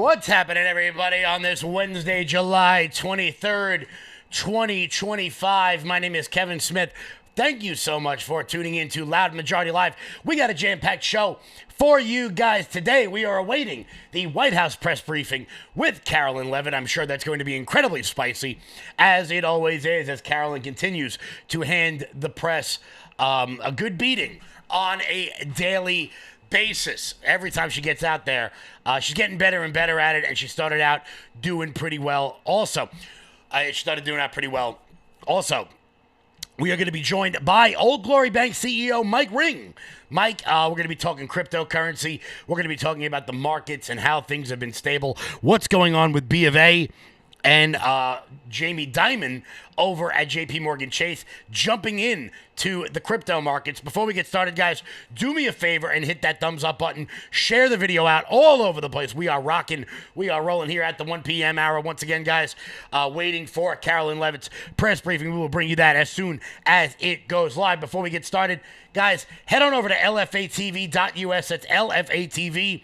What's happening, everybody, on this Wednesday, July 23rd, 2025? My name is Kevin Smith. Thank you so much for tuning in to Loud Majority Live. We got a jam-packed show for you guys today. We are awaiting the White House press briefing with Carolyn Levitt. I'm sure that's going to be incredibly spicy, as it always is, as Carolyn continues to hand the press a good beating on a daily basis. Every time she gets out there, she's getting better and better at it, and she started out doing pretty well also. We are going to be joined by Old Glory Bank CEO Mike Ring. Mike, we're going to be talking cryptocurrency. We're going to be talking about the markets and how things have been stable, what's going on with B of A, and Jamie Dimon over at JP Morgan Chase jumping in to the crypto markets. Before we get started, guys, do me a favor and hit that thumbs up button. Share the video out all over the place. We are rocking. We are rolling here at the 1 p.m. hour. Once again, guys, waiting for Carolyn Levitt's press briefing. We will bring you that as soon as it goes live. Before we get started, guys, head on over to lfatv.us. That's lfatv.us.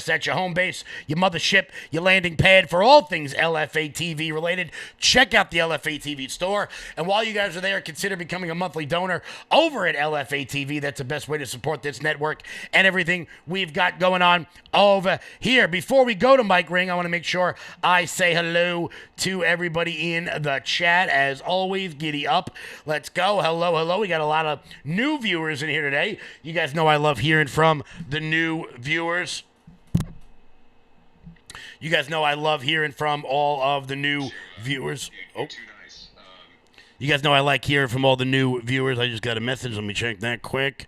That's your home base, your mothership, your landing pad for all things LFATV related. Check out the LFATV store. And while you guys are there, consider becoming a monthly donor over at LFATV. That's the best way to support this network and everything we've got going on over here. Before we go to Mike Ring, I want to make sure I say hello to everybody in the chat. As always, giddy up. Let's go. Hello, hello. We got a lot of new viewers in here today. You guys know I love hearing from the new viewers. You guys know I love hearing from all of the new viewers. Oh. You guys know I like hearing from all the new viewers. I just got a message. Let me check that quick.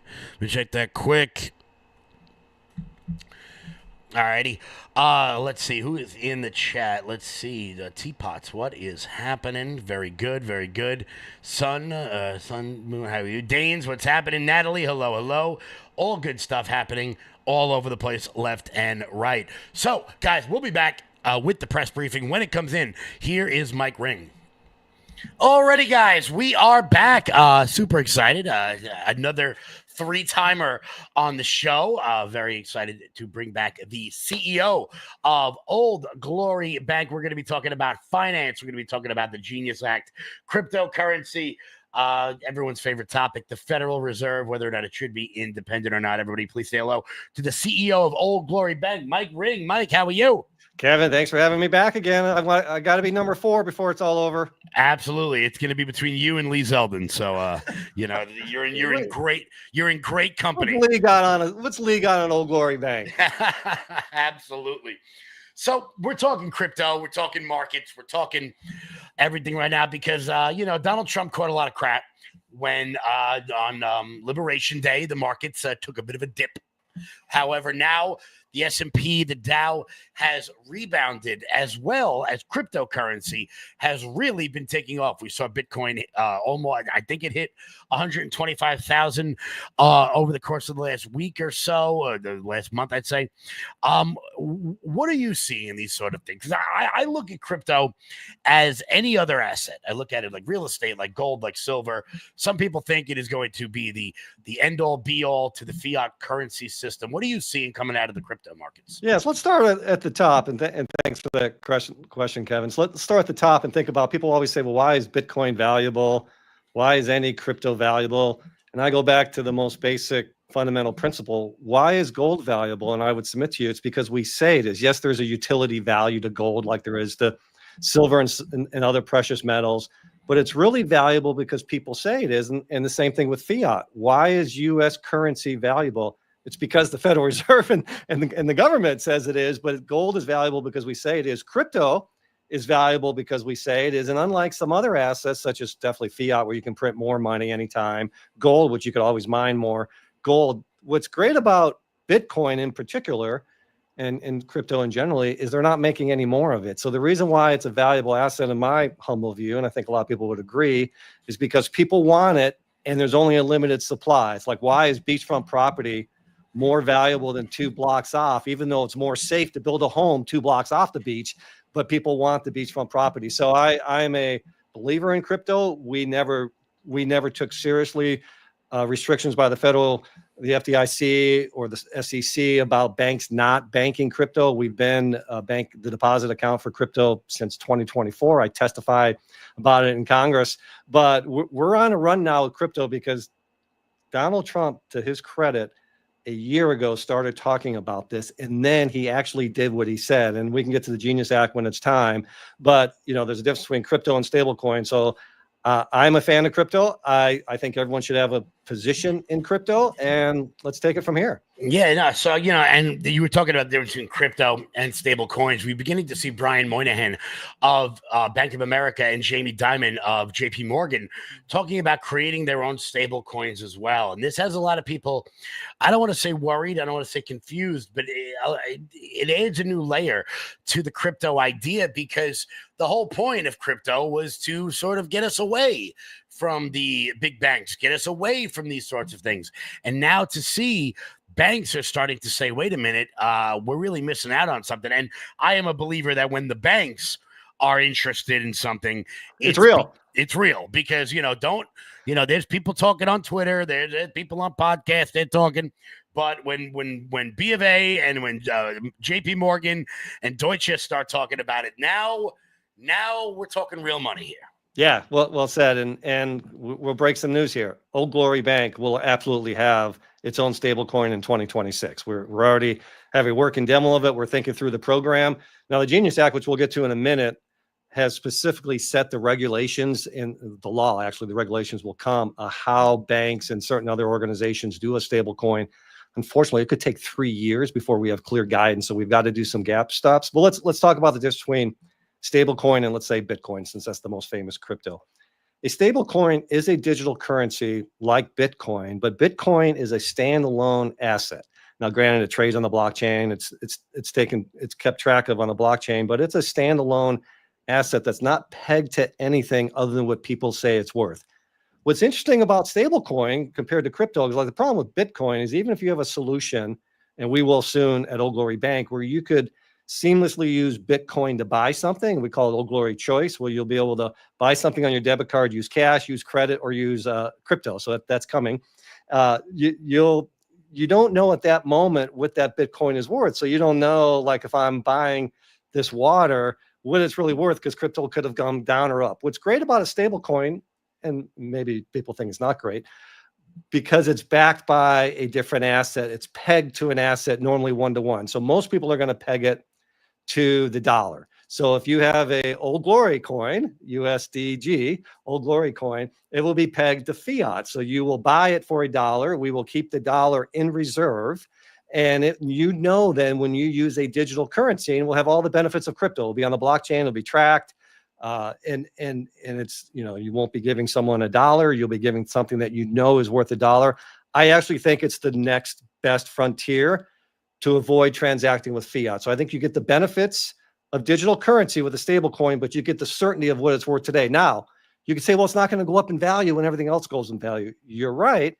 Alrighty. Let's see who is in the chat. Let's see. The Teapots. What is happening? Very good. Very good. Sun, Moon, how are you? Danes, what's happening? Natalie, hello, hello. All good stuff happening all over the place, left and right. So, guys, we'll be back with the press briefing when it comes in. Here is Mike Ring. Alrighty, guys, we are back. Super excited. Another three-timer on the show. Very excited to bring back the CEO of Old Glory Bank. We're going to be talking about finance. We're going to be talking about the Genius Act, cryptocurrency, everyone's favorite topic, the Federal Reserve, whether or not it should be independent or not. Everybody, please say hello to the CEO of Old Glory Bank, Mike Ring. Mike, how are you? Kevin, thanks for having me back again. I got to be number 4 before it's all over. Absolutely, it's going to be between you and Lee Zeldin. So, you're in great company. What's Lee got on Old Glory Bank? Absolutely. So we're talking crypto, we're talking markets, we're talking everything right now because Donald Trump caught a lot of crap when on Liberation Day the markets took a bit of a dip. However, now the S&P, the Dow has rebounded, as well as cryptocurrency has really been taking off. We saw Bitcoin almost, I think it hit 125,000 over the course of the last week or so, or the last month, I'd say. What are you seeing in these sort of things? Because I look at crypto as any other asset. I look at it like real estate, like gold, like silver. Some people think it is going to be the end-all, be-all to the fiat currency system. What are you seeing coming out of the crypto markets? Yes, let's start at the top, and thanks for that question, Kevin. So let's start at the top and think about, people always say, well, why is Bitcoin valuable? Why is any crypto valuable? And I go back to the most basic fundamental principle. Why is gold valuable? And I would submit to you, it's because we say it is. Yes, there's a utility value to gold like there is to silver and other precious metals, but it's really valuable because people say it is. And the same thing with fiat. Why is U.S. currency valuable? It's because the Federal Reserve and the government says it is, but gold is valuable because we say it is. Crypto is valuable because we say it is. And unlike some other assets, such as definitely fiat, where you can print more money anytime, gold, which you could always mine more, gold. What's great about Bitcoin in particular, and crypto in generally, is they're not making any more of it. So the reason why it's a valuable asset, in my humble view, and I think a lot of people would agree, is because people want it and there's only a limited supply. It's like, why is beachfront property more valuable than 2 blocks off, even though it's more safe to build a home 2 blocks off the beach, but people want the beachfront property. So I'm a believer in crypto. We never took seriously restrictions by the Federal the FDIC or the SEC about banks not banking crypto. We've been the deposit account for crypto since 2024. I testified about it in Congress, but we're on a run now with crypto because Donald Trump, to his credit, a year ago started talking about this, and then he actually did what he said. And we can get to the Genius Act when it's time, but there's a difference between crypto and stablecoin. So I'm a fan of crypto. I think everyone should have a position in crypto, and let's take it from here. Yeah, no. So, and you were talking about the difference between crypto and stable coins. We're beginning to see Brian Moynihan of Bank of America and Jamie Dimon of JP Morgan talking about creating their own stable coins as well. And this has a lot of people, I don't want to say worried, I don't want to say confused, but it adds a new layer to the crypto idea, because the whole point of crypto was to sort of get us away from the big banks, get us away from these sorts of things. And now to see banks are starting to say, wait a minute, we're really missing out on something. And I am a believer that when the banks are interested in something, it's real. It's real, because, there's people talking on Twitter, there's people on podcasts, they're talking. But when B of A and when JP Morgan and Deutsche start talking about it, now we're talking real money here. Yeah, well said. And we'll break some news here. Old Glory Bank will absolutely have its own stable coin in 2026. We're already having a working demo of it. We're thinking through the program. Now, the Genius Act, which we'll get to in a minute, has specifically set the regulations in the law. Actually, the regulations will come how banks and certain other organizations do a stable coin. Unfortunately, it could take 3 years before we have clear guidance. So we've got to do some gap stops. But let's talk about the difference between stable coin and, let's say, Bitcoin, since that's the most famous crypto. A stable coin is a digital currency like Bitcoin, but Bitcoin is a standalone asset. Now, granted, it trades on the blockchain. It's kept track of on the blockchain, but it's a standalone asset that's not pegged to anything other than what people say it's worth. What's interesting about stablecoin compared to crypto is, like, the problem with Bitcoin is, even if you have a solution, and we will soon at Old Glory Bank, where you could seamlessly use Bitcoin to buy something, we call it Old Glory Choice, where you'll be able to buy something on your debit card, use cash, use credit, or use crypto. So that's coming. You don't know at that moment what that Bitcoin is worth. So you don't know, like, if I'm buying this water, what it's really worth, because crypto could have gone down or up. What's great about a stable coin, and maybe people think it's not great, because it's backed by a different asset. It's pegged to an asset, normally 1-to-1. So most people are going to peg it to the dollar. So if you have a Old Glory coin, USDG, Old Glory coin, it will be pegged to fiat. So you will buy it for $1. We will keep the dollar in reserve. And then when you use a digital currency, and we'll have all the benefits of crypto, it'll be on the blockchain, it'll be tracked. And it's, you won't be giving someone $1. You'll be giving something that is worth $1. I actually think it's the next best frontier to avoid transacting with fiat. So I think you get the benefits of digital currency with a stable coin, but you get the certainty of what it's worth today. Now, you can say, well, it's not going to go up in value when everything else goes in value. You're right.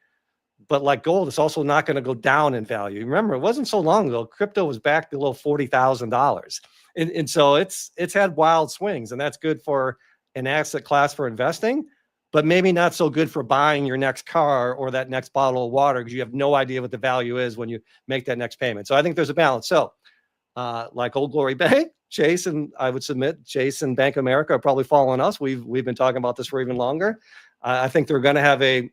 But like gold, it's also not going to go down in value. Remember, it wasn't so long ago, crypto was back below $40,000. And so it's had wild swings, and that's good for an asset class for investing, but maybe not so good for buying your next car or that next bottle of water, because you have no idea what the value is when you make that next payment. So I think there's a balance. So like Old Glory Bank, Chase, and I would submit Chase and Bank of America are probably following us. We've been talking about this for even longer. I think they're going to have a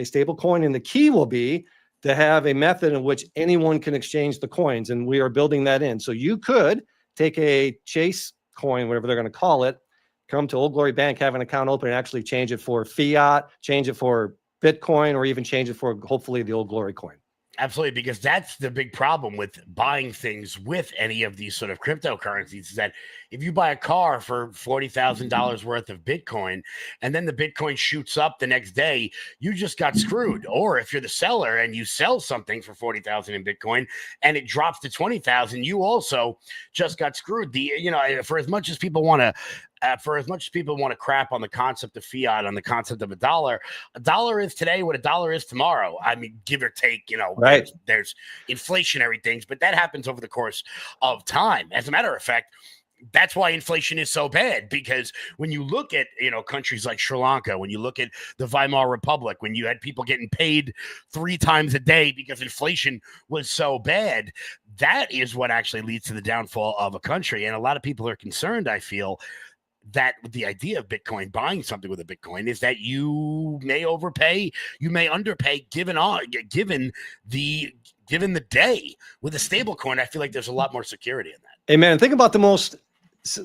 stable coin, and the key will be to have a method in which anyone can exchange the coins, and we are building that in. So you could take a Chase coin, whatever they're going to call it, come to Old Glory Bank, have an account open, and actually change it for fiat, change it for Bitcoin, or even change it for, hopefully, the Old Glory coin. Absolutely, because that's the big problem with buying things with any of these sort of cryptocurrencies, is that if you buy a car for $40,000 worth of Bitcoin, and then the Bitcoin shoots up the next day, you just got screwed. Or if you're the seller and you sell something for $40,000 in Bitcoin and it drops to $20,000, you also just got screwed. For as much as people want to crap on the concept of fiat, on the concept of a dollar is today what a dollar is tomorrow. I mean, give or take, right. There's inflationary things, but that happens over the course of time. As a matter of fact, that's why inflation is so bad, because when you look at, countries like Sri Lanka, when you look at the Weimar Republic, when you had people getting paid 3 times a day because inflation was so bad, that is what actually leads to the downfall of a country. And a lot of people are concerned, I feel, that the idea of Bitcoin, buying something with a Bitcoin, is that you may overpay, you may underpay, given the day. With a stable coin, I feel like there's a lot more security in that. Hey man, think about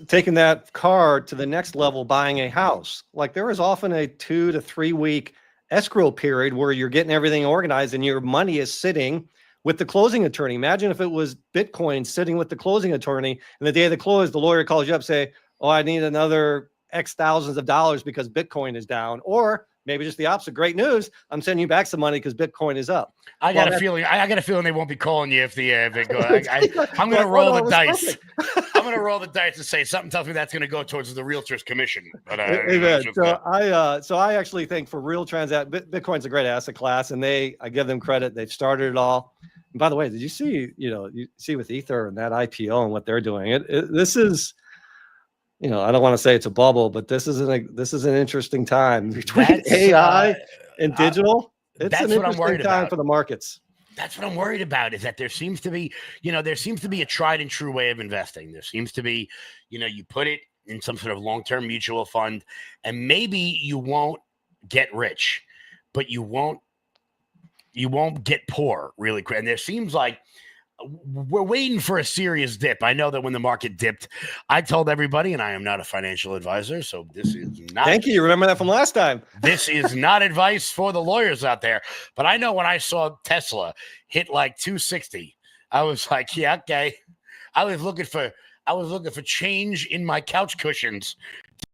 taking that card to the next level, buying a house. Like, there is often a 2 to 3 week escrow period where you're getting everything organized and your money is sitting with the closing attorney. Imagine if it was Bitcoin sitting with the closing attorney, and the day of the close, the lawyer calls you up, say, oh, I need another X thousands of dollars because Bitcoin is down. Or maybe just the opposite. Great news, I'm sending you back some money because Bitcoin is up. I got a feeling they won't be calling you if they go. I'm going to roll the dice. I'm going to roll the dice and say something tells me that's going to go towards the realtor's commission. But so I actually think for real Bitcoin's a great asset class, and I give them credit. They've started it all. And by the way, did you see? You see with Ether and that IPO and what they're doing. This is. I don't want to say it's a bubble, but this is an interesting time between AI and digital. It's an interesting time for the markets. That's what I'm worried about, is that there seems to be a tried and true way of investing. There seems to be, you put it in some sort of long-term mutual fund, and maybe you won't get rich, but you won't get poor really quick. And there seems like we're waiting for a serious dip. I know that when the market dipped, I told everybody, and I am not a financial advisor, so this is not. Thank you. You remember that from last time. This is not advice for the lawyers out there. But I know when I saw Tesla hit like 260, I was like, yeah, okay. I was looking for change in my couch cushions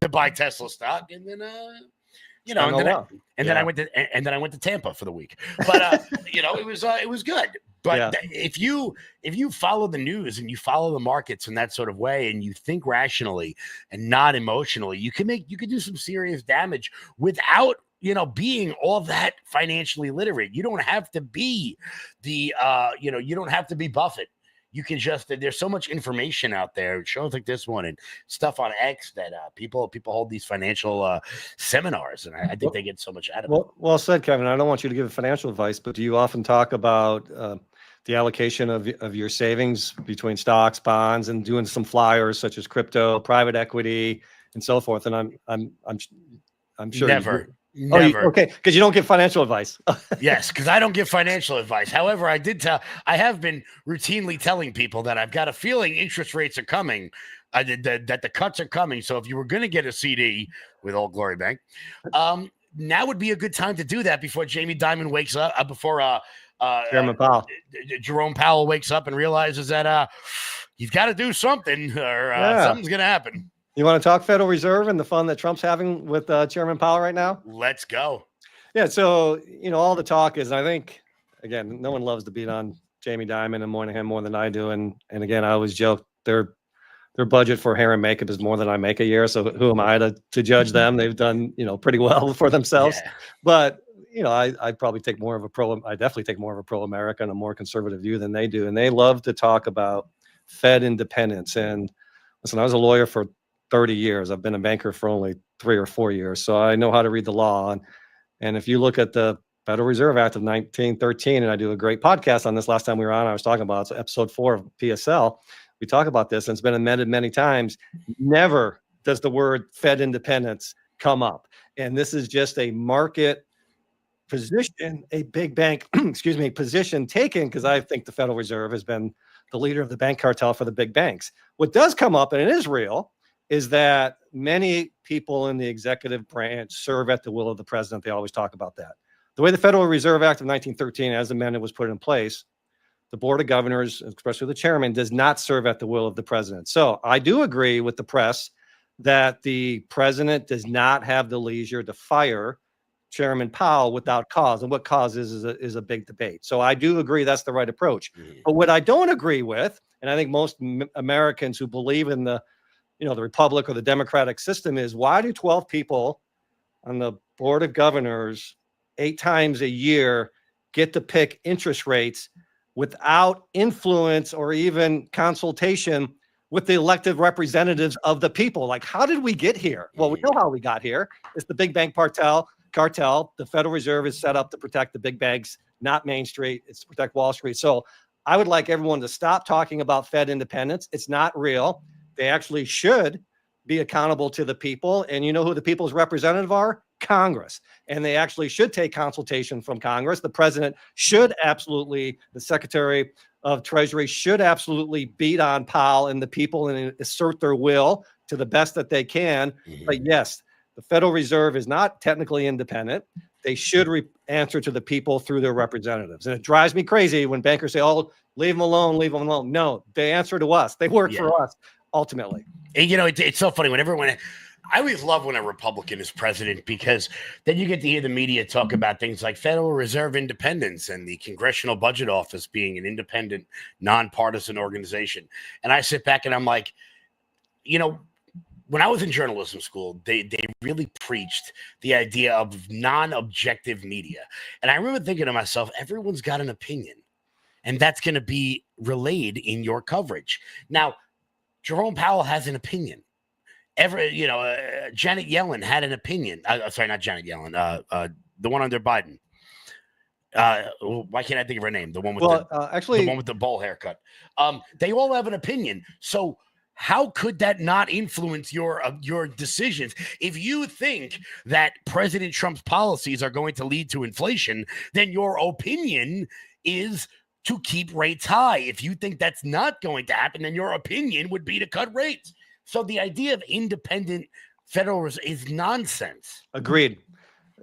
to buy Tesla stock, and then then I went to Tampa for the week. But it was good. But if you follow the news and you follow the markets in that sort of way, and you think rationally and not emotionally, you can do some serious damage without being all that financially literate. You don't have to be you don't have to be Buffett. You can just, there's so much information out there, shows like this one and stuff on X, that people hold these financial seminars, and I think they get so much out of it. Well said, Kevin. I don't want you to give financial advice, but do you often talk about the allocation of your savings between stocks, bonds, and doing some flyers such as crypto, private equity, and so forth? And I'm sure never. Okay, because you don't give financial advice. Yes, because I don't give financial advice. However, I have been routinely telling people that I've got a feeling interest rates are coming, that the cuts are coming. So if you were going to get a CD with Old Glory Bank, now would be a good time to do that before Jamie Dimon wakes up, before Chairman Powell. Jerome Powell wakes up and realizes that he's got to do something, or something's going to happen. You want to talk Federal Reserve and the fun that Trump's having with Chairman Powell right now? Let's go. Yeah, so, all the talk is, I think, again, no one loves to beat on Jamie Dimon and Moynihan more than I do. And again, I always joke their budget for hair and makeup is more than I make a year. So who am I to judge them? They've done, pretty well for themselves. Yeah. But, I probably take more of I definitely take more of a pro-America and a more conservative view than they do. And they love to talk about Fed independence. And listen, I was a lawyer for 30 years. I've been a banker for only 3 or 4 years. So I know how to read the law. And if you look at the Federal Reserve Act of 1913, and I do a great podcast on this last time we were on, I was talking about, it's episode 4 of PSL. We talk about this, and it's been amended many times. Never does the word Fed independence come up. And this is just a market position, a big bank, position taken, because I think the Federal Reserve has been the leader of the bank cartel for the big banks. What does come up, and it is real, is that many people in the executive branch serve at the will of the president. They always talk about that. The way the Federal Reserve Act of 1913, as amended, was put in place, the board of governors, especially the chairman, does not serve at the will of the president. So I do agree with the press that the president does not have the leisure to fire Chairman Powell without cause. And what cause is a big debate. So I do agree that's the right approach. But what I don't agree with, and I think most Americans who believe in the Republic or the Democratic system, is why do 12 people on the board of governors 8 times a year get to pick interest rates without influence or even consultation with the elected representatives of the people. Like, how did we get here? Well, we know how we got here. It's the big bank cartel. The Federal Reserve is set up to protect the big banks, not Main Street. It's to protect Wall Street. So I would like everyone to stop talking about Fed independence. It's not real. They actually should be accountable to the people. And you know who the people's representative are? Congress. And they actually should take consultation from Congress. The president should absolutely, the Secretary of Treasury should absolutely beat on Powell and the people and assert their will to the best that they can. But yes, the Federal Reserve is not technically independent. They should answer to the people through their representatives. And it drives me crazy when bankers say, oh, leave them alone, leave them alone. No, they answer to us. They work for us ultimately. And, you know, it's so funny whenever I always love when a Republican is president, because then you get to hear the media talk about things like Federal Reserve independence and the Congressional Budget Office being an independent, nonpartisan organization. And I sit back and I'm like, you know, when I was in journalism school, they really preached the idea of non-objective media. And I remember thinking to myself, everyone's got an opinion, and that's going to be relayed in your coverage. Now, Jerome Powell has an opinion. Janet Yellen had an opinion. Sorry, not Janet Yellen. The one under Biden. Why can't I think of her name? The one with the one with the bowl haircut. They all have an opinion. So how could that not influence your decisions? If you think that President Trump's policies are going to lead to inflation, then your opinion is to keep rates high. If you think that's not going to happen, then your opinion would be to cut rates. So the idea of independent Federal Reserve is nonsense. Agreed.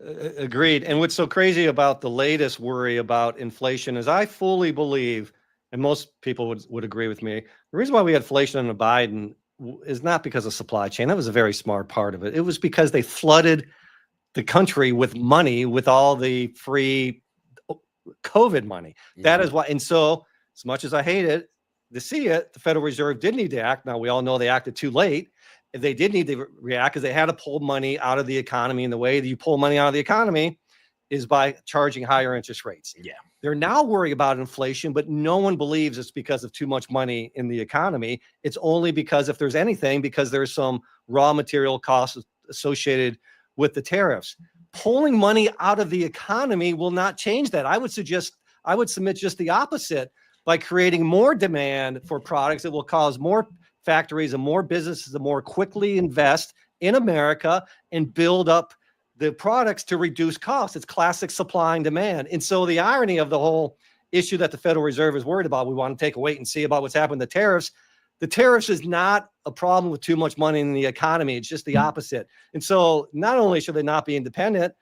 And what's so crazy about the latest worry about inflation is I fully believe, and most people would agree with me, the reason why we had inflation under Biden is not because of supply chain. That was a very smart part of it. It was because they flooded the country with money, with all the free COVID money. That is why. And so, as much as I hate it to see it, the Federal Reserve did need to act. Now, we all know they acted too late. They did need to react because they had to pull money out of the economy. And the way that you pull money out of the economy is by charging higher interest rates. Yeah. They're now worried about inflation, but no one believes it's because of too much money in the economy. It's only because, if there's anything, because there's some raw material costs associated with the tariffs. Pulling money out of the economy will not change that. I would submit just the opposite, by creating more demand for products that will cause more factories and more businesses to more quickly invest in America and build up the products to reduce costs. It's classic supply and demand. And so the irony of the whole issue that the Federal Reserve is worried about, we want to take a wait and see about what's happened to tariffs. The tariffs is not a problem with too much money in the economy. It's just the opposite. And so not only should they not be independent,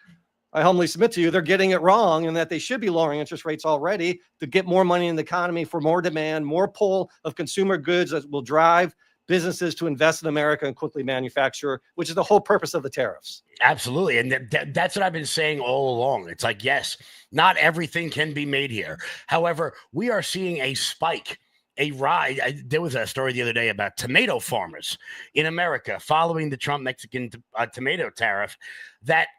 I humbly submit to you, they're getting it wrong, and that they should be lowering interest rates already to get more money in the economy for more demand, more pull of consumer goods that will drive businesses to invest in America and quickly manufacture, which is the whole purpose of the tariffs. Absolutely. And that's what I've been saying all along. It's like, yes, not everything can be made here. However, we are seeing a spike, a rise. There was a story the other day about tomato farmers in America following the Trump Mexican tomato tariff, that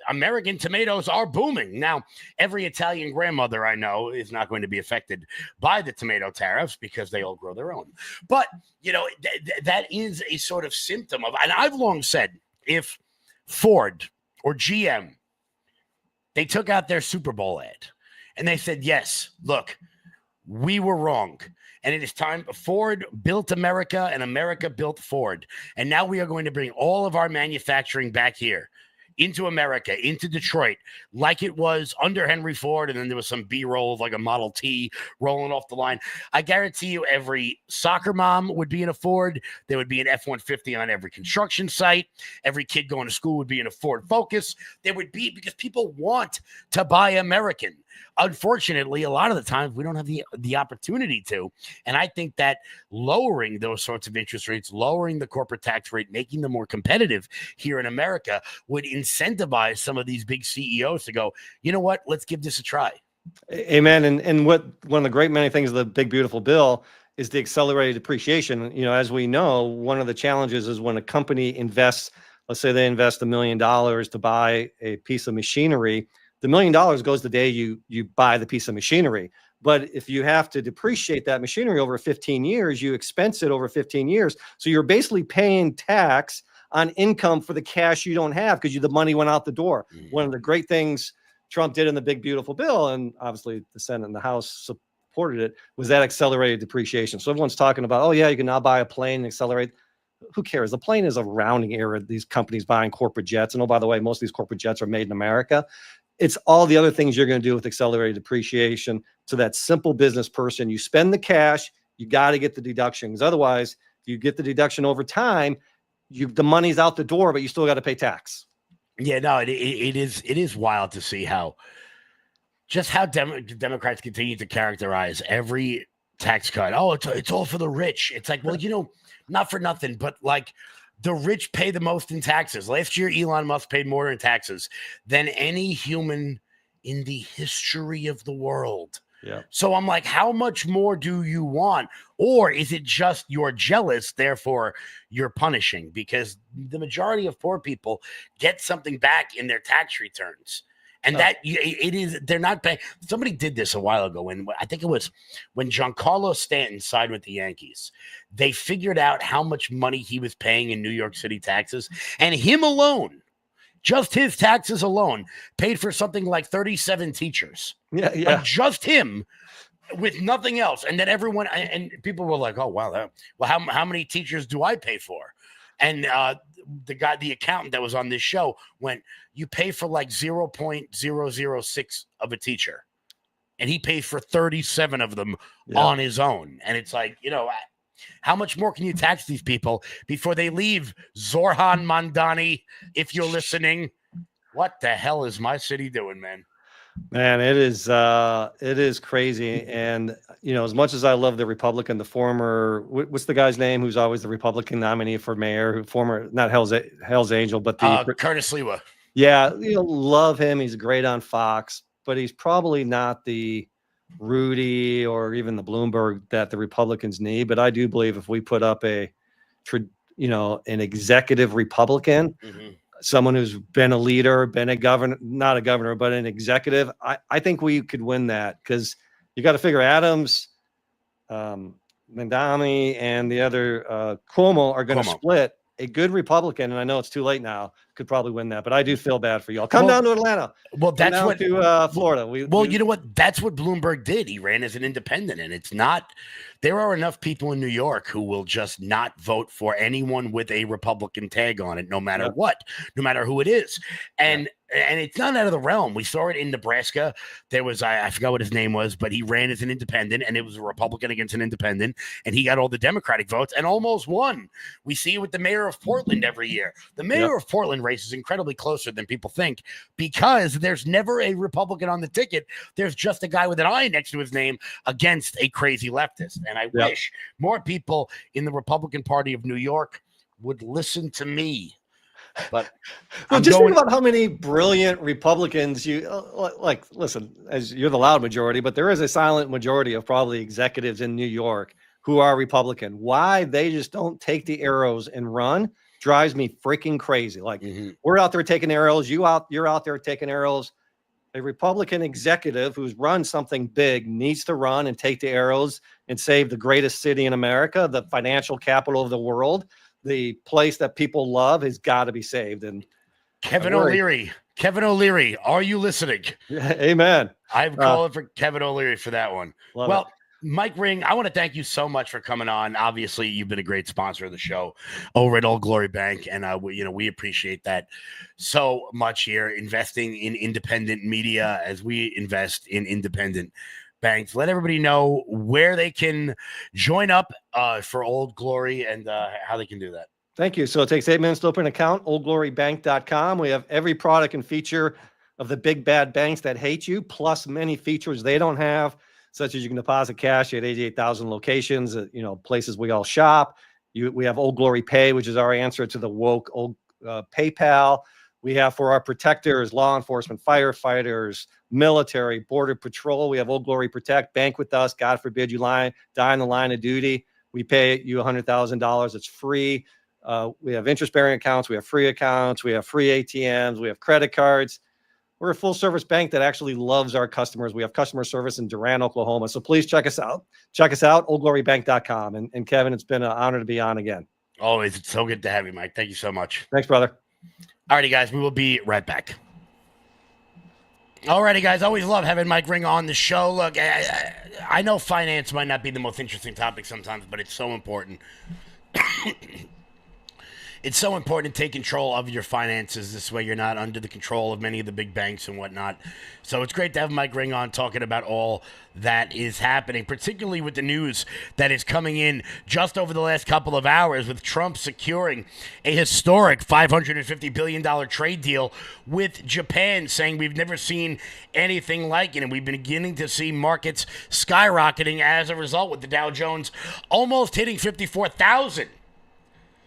American tomatoes are booming. Now, every Italian grandmother I know is not going to be affected by the tomato tariffs because they all grow their own. But, you know, that is a sort of symptom of, and I've long said, if Ford or GM, they took out their Super Bowl ad and they said, yes, look, we were wrong. And it is time. Ford built America and America built Ford. And now we are going to bring all of our manufacturing back here into America, into Detroit, like it was under Henry Ford. And then there was some B-roll of like a Model T rolling off the line. I guarantee you every soccer mom would be in a Ford. There would be an F-150 on every construction site. Every kid going to school would be in a Ford Focus. There would be, because people want to buy American. Unfortunately, a lot of the times we don't have the opportunity to. And I think that lowering those sorts of interest rates, lowering the corporate tax rate, making them more competitive here in America would incentivize some of these big CEOs to go, you know what, let's give this a try. Amen. And what one of the great many things of the big, beautiful bill is the accelerated depreciation. You know, as we know, one of the challenges is when a company invests, let's say they invest $1 million to buy a piece of machinery, the $1 million goes the day you buy the piece of machinery. But if you have to depreciate that machinery over 15 years, you expense it over 15 years. So you're basically paying tax on income for the cash you don't have because the money went out the door. One of the great things Trump did in the big, beautiful bill, and obviously the Senate and the House supported it, was that accelerated depreciation. So everyone's talking about, oh yeah, you can now buy a plane and accelerate. Who cares? The plane is a rounding error. These companies buying corporate jets. And oh, by the way, most of these corporate jets are made in America. It's all the other things you're going to do with accelerated depreciation. So that simple business person, you spend the cash, you got to get the deduction. Because otherwise, if you get the deduction over time, the money's out the door, but you still got to pay tax. Yeah, no, it is wild to see how Democrats continue to characterize every tax cut. Oh, it's all for the rich. It's like, well, not for nothing, but like the rich pay the most in taxes. Last year, Elon Musk paid more in taxes than any human in the history of the world. Yeah. So I'm like, how much more do you want? Or is it just you're jealous, therefore you're punishing? Because the majority of poor people get something back in their tax returns. And they're not paying. Somebody did this a while ago, and I think it was when Giancarlo Stanton signed with the Yankees. They figured out how much money he was paying in New York City taxes, and him alone, just his taxes alone, paid for something like 37 teachers. Yeah. Like just him, with nothing else. And then everyone and people were like, "Oh wow, how many teachers do I pay for?" And the accountant that was on this show went, you pay for like 0.006 of a teacher. And he pays for 37 of them on his own. And it's like, how much more can you tax these people before they leave? Zorhan Mandani, if you're listening, what the hell is my city doing, man? Man, it is crazy. And, as much as I love the Republican, the former, what's the guy's name who's always the Republican nominee for mayor, not Hell's Angel, but Curtis Lewa. Yeah, love him. He's great on Fox, but he's probably not the Rudy or even the Bloomberg that the Republicans need. But I do believe if we put up an executive Republican, someone who's been a leader, been a governor, not a governor, but an executive, I think we could win that, because you got to figure Adams, Mandani, and the other Cuomo are going to split. A good Republican, and I know it's too late now, could probably win that, but I do feel bad for y'all. Come down to Atlanta. Well, that's what to Florida. You know what? That's what Bloomberg did. He ran as an independent, and it's not. There are enough people in New York who will just not vote for anyone with a Republican tag on it, no matter what, no matter who it is, and it's not out of the realm. We saw it in Nebraska. There was I forgot what his name was, but he ran as an independent, and it was a Republican against an independent, and he got all the Democratic votes and almost won. We see it with the mayor of Portland every year. The mayor of Portland race is incredibly closer than people think, because there's never a Republican on the ticket. There's just a guy with an I next to his name against a crazy leftist. And I wish more people in the Republican Party of New York would listen to me. But think about how many brilliant Republicans listen, as you're the loud majority, but there is a silent majority of probably executives in New York who are Republican. Why they just don't take the arrows and run drives me freaking crazy. Like, we're out there taking arrows, you're out there taking arrows. A Republican executive who's run something big needs to run and take the arrows and save the greatest city in America, the financial capital of the world. The place that people love has got to be saved. And Kevin O'Leary, are you listening? Amen. I'm calling for Kevin O'Leary for that one. Well, Mike Ring, I want to thank you so much for coming on. Obviously, you've been a great sponsor of the show over at Old Glory Bank, and we appreciate that so much here, investing in independent media as we invest in independent banks. Let everybody know where they can join up for Old Glory and how they can do that. Thank you. So it takes 8 minutes to open an account, oldglorybank.com. We have every product and feature of the big bad banks that hate you, plus many features they don't have, such as you can deposit cash at 88,000 locations, places we all shop. We have Old Glory Pay, which is our answer to the woke old PayPal. We have for our protectors, law enforcement, firefighters, military, border patrol. We have Old Glory Protect. Bank with us. God forbid you die in the line of duty. We pay you $100,000. It's free. We have interest-bearing accounts. We have free accounts. We have free ATMs. We have credit cards. we're a full service bank that actually loves our customers. We have customer service in Durant, Oklahoma. So please check us out. Check us out, oldglorybank.com. And Kevin, it's been an honor to be on again. Always. It's so good to have you, Mike. Thank you so much. Thanks, brother. Alrighty, guys. We will be right back. Alrighty, guys. Always love having Mike Ring on the show. Look, I know finance might not be the most interesting topic sometimes, but it's so important. It's so important to take control of your finances. This way you're not under the control of many of the big banks and whatnot. So it's great to have Mike Ring on talking about all that is happening, particularly with the news that is coming in just over the last couple of hours with Trump securing a historic $550 billion trade deal with Japan, saying we've never seen anything like it. And we've been beginning to see markets skyrocketing as a result, with the Dow Jones almost hitting 54,000.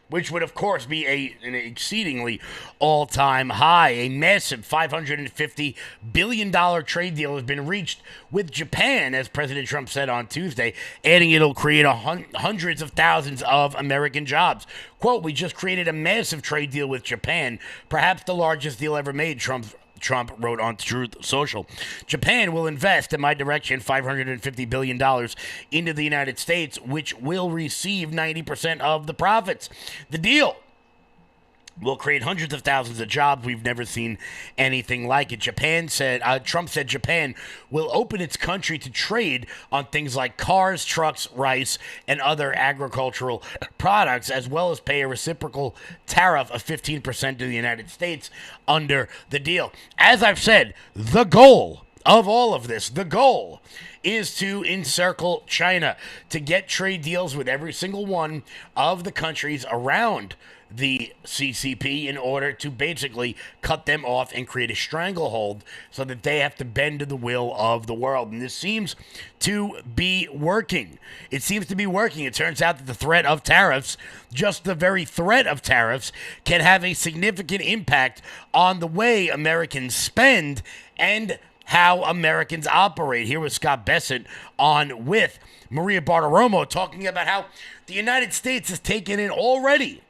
Which would, of course, be an exceedingly all-time high. A massive $550 billion trade deal has been reached with Japan, as President Trump said on Tuesday, adding it'll create hundreds of thousands of American jobs. Quote, we just created a massive trade deal with Japan, perhaps the largest deal ever made, Trump wrote on Truth Social. Japan will invest, in my direction, $550 billion into the United States, which will receive 90% of the profits. The deal will create hundreds of thousands of jobs. We've never seen anything like it. Trump said Japan will open its country to trade on things like cars, trucks, rice, and other agricultural products, as well as pay a reciprocal tariff of 15% to the United States under the deal. As I've said, the goal of all of this, the goal is to encircle China, to get trade deals with every single one of the countries around the CCP in order to basically cut them off and create a stranglehold so that they have to bend to the will of the world. And this seems to be working. It seems to be working. It turns out that the threat of tariffs, just the very threat of tariffs, can have a significant impact on the way Americans spend and how Americans operate. Here was Scott Bessent on with Maria Bartiromo talking about how the United States has taken in already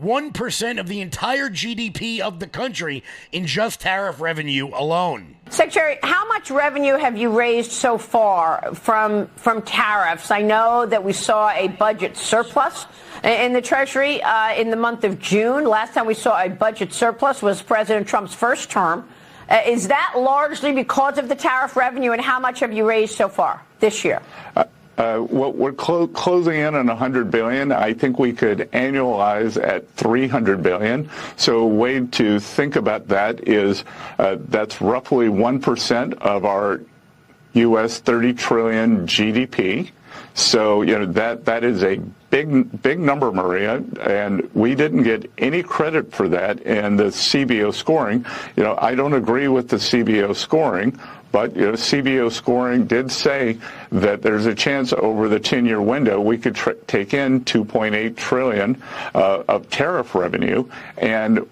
1% of the entire GDP of the country in just tariff revenue alone. Secretary, how much revenue have you raised so far from tariffs? I know that we saw a budget surplus in the Treasury in the month of June. Last time we saw a budget surplus was President Trump's first term. Is that largely because of the tariff revenue, and how much have you raised so far this year? Well, we're closing in on $100 billion. I think we could annualize at $300 billion. So a way to think about that is that's roughly 1% of our U.S. $30 trillion GDP. So, that is a big number, Maria, and we didn't get any credit for that in the CBO scoring. I don't agree with the CBO scoring, but CBO scoring did say that there's a chance over the 10-year window we could take in $2.8 trillion of tariff revenue. And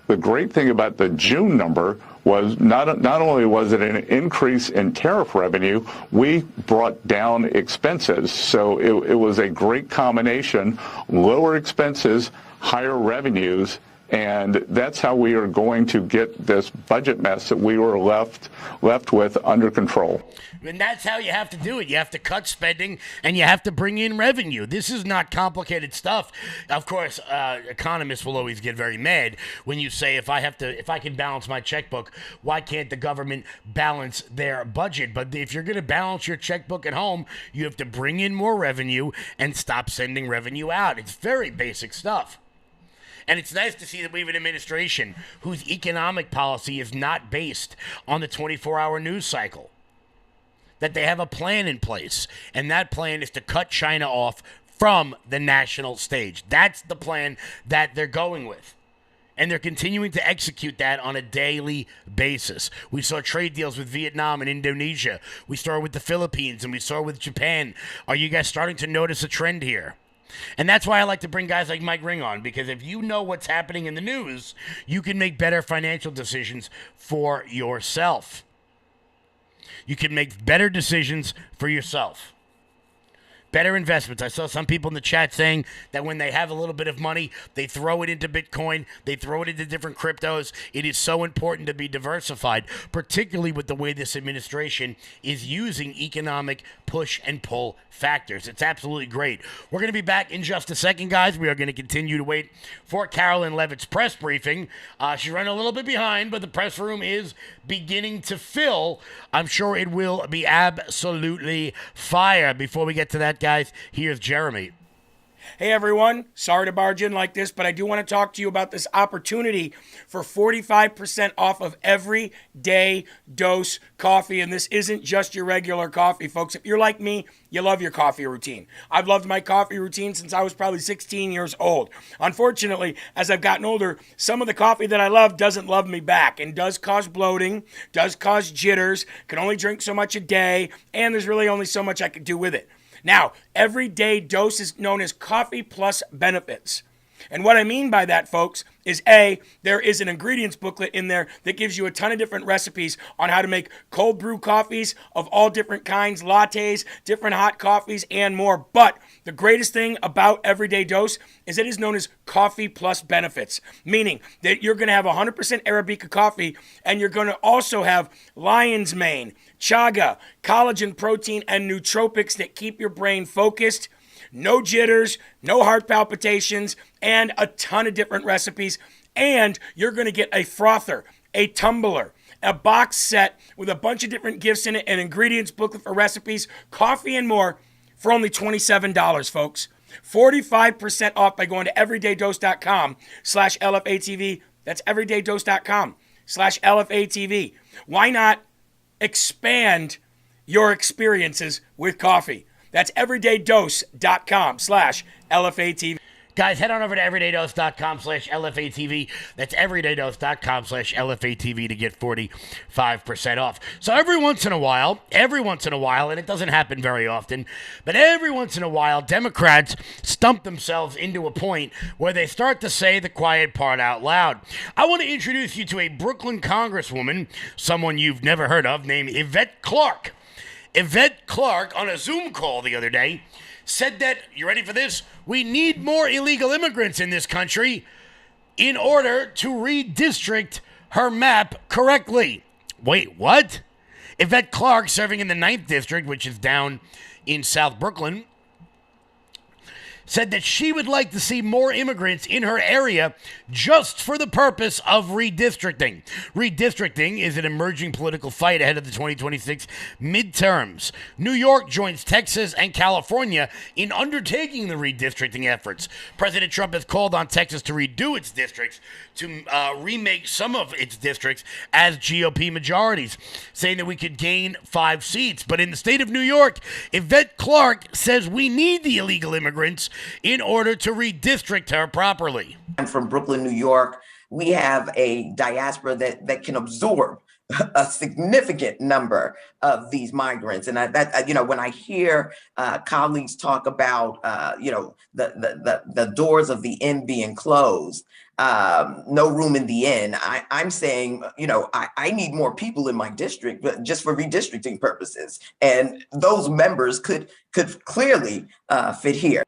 the great thing about the June number was not only was it an increase in tariff revenue, we brought down expenses. So it was a great combination: lower expenses, higher revenues. And that's how we are going to get this budget mess that we were left with under control. And that's how you have to do it. You have to cut spending and you have to bring in revenue. This is not complicated stuff. Of course, economists will always get very mad when you say, if I can balance my checkbook, why can't the government balance their budget? But if you're going to balance your checkbook at home, you have to bring in more revenue and stop sending revenue out. It's very basic stuff. And it's nice to see that we have an administration whose economic policy is not based on the 24-hour news cycle. That they have a plan in place, and that plan is to cut China off from the national stage. That's the plan that they're going with. And they're continuing to execute that on a daily basis. We saw trade deals with Vietnam and Indonesia. We saw it with the Philippines, and we saw it with Japan. Are you guys starting to notice a trend here? And that's why I like to bring guys like Mike Ring on, because if you know what's happening in the news, you can make better financial decisions for yourself. You can make better decisions for yourself. better investments. I saw some people in the chat saying that when they have a little bit of money, they throw it into Bitcoin, they throw it into different cryptos. It is so important to be diversified, particularly with the way this administration is using economic push and pull factors. It's absolutely great. We're going to be back in just a second, guys. We are going to continue to wait for Carolyn Levitt's press briefing. She's running a little bit behind, but the press room is beginning to fill. I'm sure it will be absolutely fire. Before we get to that, guys, here's Jeremy. Hey everyone, sorry to barge in like this, but I do want to talk to you about this opportunity for 45% off of Everyday Dose coffee. And this isn't just your regular coffee, folks. If you're like me, you love your coffee routine. I've loved my coffee routine since I was probably 16 years old. Unfortunately, as I've gotten older, some of the coffee that I love doesn't love me back and does cause bloating, does cause jitters, can only drink so much a day, and there's really only so much I can do with it. Now, Everyday Dose is known as Coffee Plus Benefits. And what I mean by that, folks, is A, there is an ingredients booklet in there that gives you a ton of different recipes on how to make cold brew coffees of all different kinds, lattes, different hot coffees, and more. But the greatest thing about Everyday Dose is it is known as Coffee Plus Benefits, meaning that you're going to have 100% Arabica coffee, and you're going to also have lion's mane, chaga, collagen protein, and nootropics that keep your brain focused. No jitters, no heart palpitations, and a ton of different recipes. And you're going to get a frother, a tumbler, a box set with a bunch of different gifts in it, an ingredients booklet for recipes, coffee, and more for only $27, folks. 45% off by going to everydaydose.com/LFATV. That's everydaydose.com/LFATV. Why not expand your experiences with coffee? That's everydaydose.com/LFATV. Guys, head on over to everydaydose.com/LFATV. That's everydaydose.com/LFATV to get 45% off. So every once in a while, and it doesn't happen very often, but every once in a while, Democrats stump themselves into a point where they start to say the quiet part out loud. I want to introduce you to a Brooklyn congresswoman, someone you've never heard of, named Yvette Clarke. Yvette Clarke, on a Zoom call the other day, said that, you ready for this? We need more illegal immigrants in this country in order to redistrict her map correctly. Wait, what? Yvette Clarke, serving in the 9th District, which is down in South Brooklyn, said that she would like to see more immigrants in her area just for the purpose of redistricting. Redistricting is an emerging political fight ahead of the 2026 midterms. New York joins Texas and California in undertaking the redistricting efforts. President Trump has called on Texas to redo its districts, to remake some of its districts as GOP majorities, saying that we could gain 5 seats. But in the state of New York, Yvette Clarke says we need the illegal immigrants in order to redistrict her properly. I'm from Brooklyn, New York. We have a diaspora that can absorb a significant number of these migrants. And when I hear colleagues talk about, the doors of the inn being closed, no room in the inn, I'm saying, I need more people in my district, but just for redistricting purposes. And those members could clearly fit here.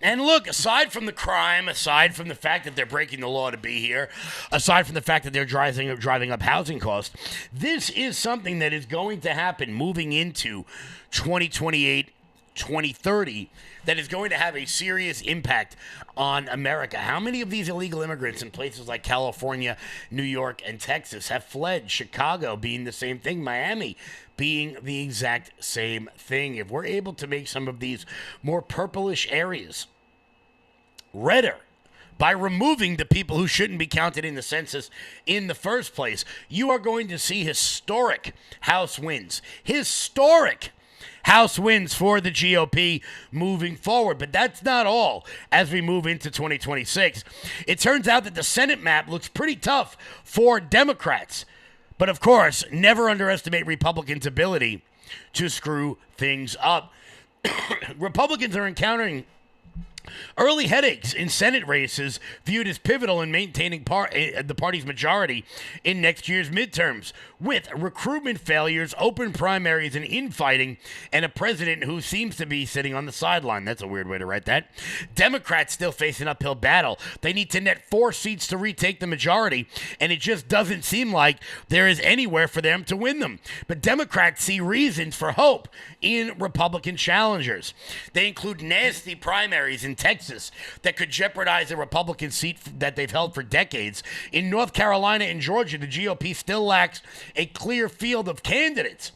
And look, aside from the crime, aside from the fact that they're breaking the law to be here, aside from the fact that they're driving up housing costs, this is something that is going to happen moving into 2028, 2030, that is going to have a serious impact on America. How many of these illegal immigrants in places like California, New York, and Texas have fled? Chicago being the same thing, Miami being the exact same thing. If we're able to make some of these more purplish areas redder by removing the people who shouldn't be counted in the census in the first place, you are going to see historic House wins. Historic House wins for the GOP moving forward. But that's not all as we move into 2026. It turns out that the Senate map looks pretty tough for Democrats. But of course, never underestimate Republicans' ability to screw things up. Republicans are encountering Early headaches in Senate races viewed as pivotal in maintaining the party's majority in next year's midterms, with recruitment failures, open primaries, and infighting, and a president who seems to be sitting on the sideline. That's a weird way to write that. Democrats still face an uphill battle. They need to net 4 seats to retake the majority, and it just doesn't seem like there is anywhere for them to win them. But Democrats see reasons for hope in Republican challengers. They include nasty primaries in Texas that could jeopardize a Republican seat that they've held for decades. In North Carolina and Georgia, the GOP still lacks a clear field of candidates.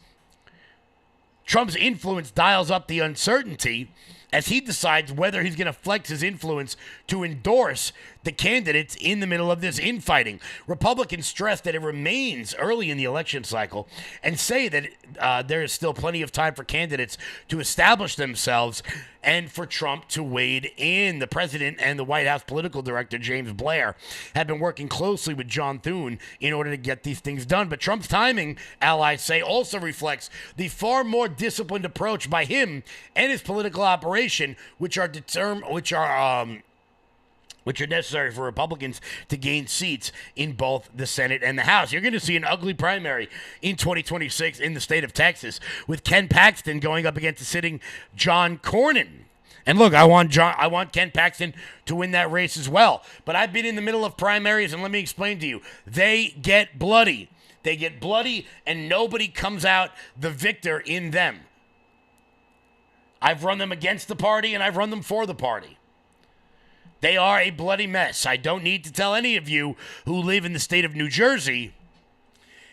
Trump's influence dials up the uncertainty as he decides whether he's going to flex his influence to endorse the candidates in the middle of this infighting. Republicans stress that it remains early in the election cycle and say that there is still plenty of time for candidates to establish themselves and for Trump to wade in. The president and the White House political director, James Blair, have been working closely with John Thune in order to get these things done. But Trump's timing, allies say, also reflects the far more disciplined approach by him and his political operation, which are necessary for Republicans to gain seats in both the Senate and the House. You're going to see an ugly primary in 2026 in the state of Texas, with Ken Paxton going up against the sitting John Cornyn. And look, I want Ken Paxton to win that race as well. But I've been in the middle of primaries, and let me explain to you. They get bloody. They get bloody, and nobody comes out the victor in them. I've run them against the party, and I've run them for the party. They are a bloody mess. I don't need to tell any of you who live in the state of New Jersey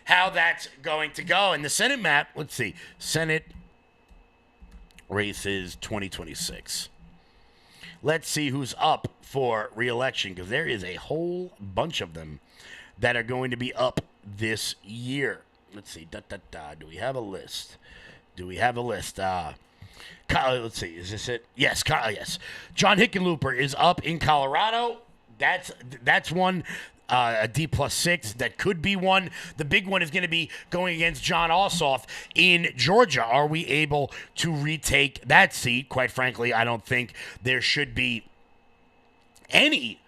how that's going to go. And the Senate map, let's see, Senate races 2026. Let's see who's up for re-election, because there is a whole bunch of them that are going to be up this year. Let's see, do we have a list? Let's see, is this it? Yes, yes. John Hickenlooper is up in Colorado. That's one, a D+6. That could be one. The big one is going to be going against John Ossoff in Georgia. Are we able to retake that seat? Quite frankly, I don't think there should be any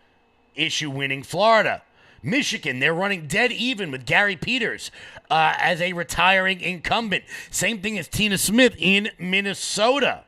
issue winning Florida. Michigan, they're running dead even with Gary Peters as a retiring incumbent. Same thing as Tina Smith in Minnesota.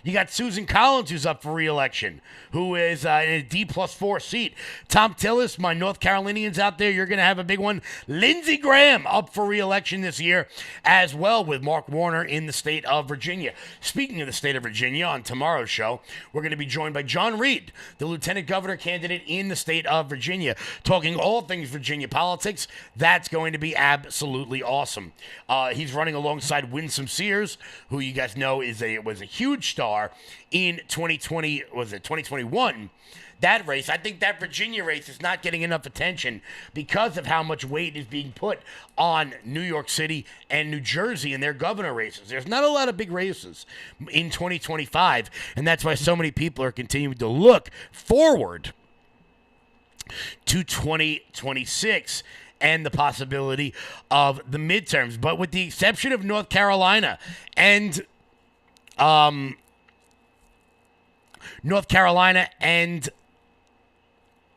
You got Susan Collins, who's up for re-election, who is in a D+4 seat. Tom Tillis, my North Carolinians out there, you're going to have a big one. Lindsey Graham up for re-election this year, as well with Mark Warner in the state of Virginia. Speaking of the state of Virginia, on tomorrow's show, we're going to be joined by John Reed, the lieutenant governor candidate in the state of Virginia, talking all things Virginia politics. That's going to be absolutely awesome. He's running alongside Winsome Sears, who you guys know was a huge star in 2021. That race, I think that Virginia race is not getting enough attention because of how much weight is being put on New York City and New Jersey in their governor races. There's not a lot of big races in 2025, and that's why so many people are continuing to look forward to 2026 and the possibility of the midterms. But with the exception of North Carolina and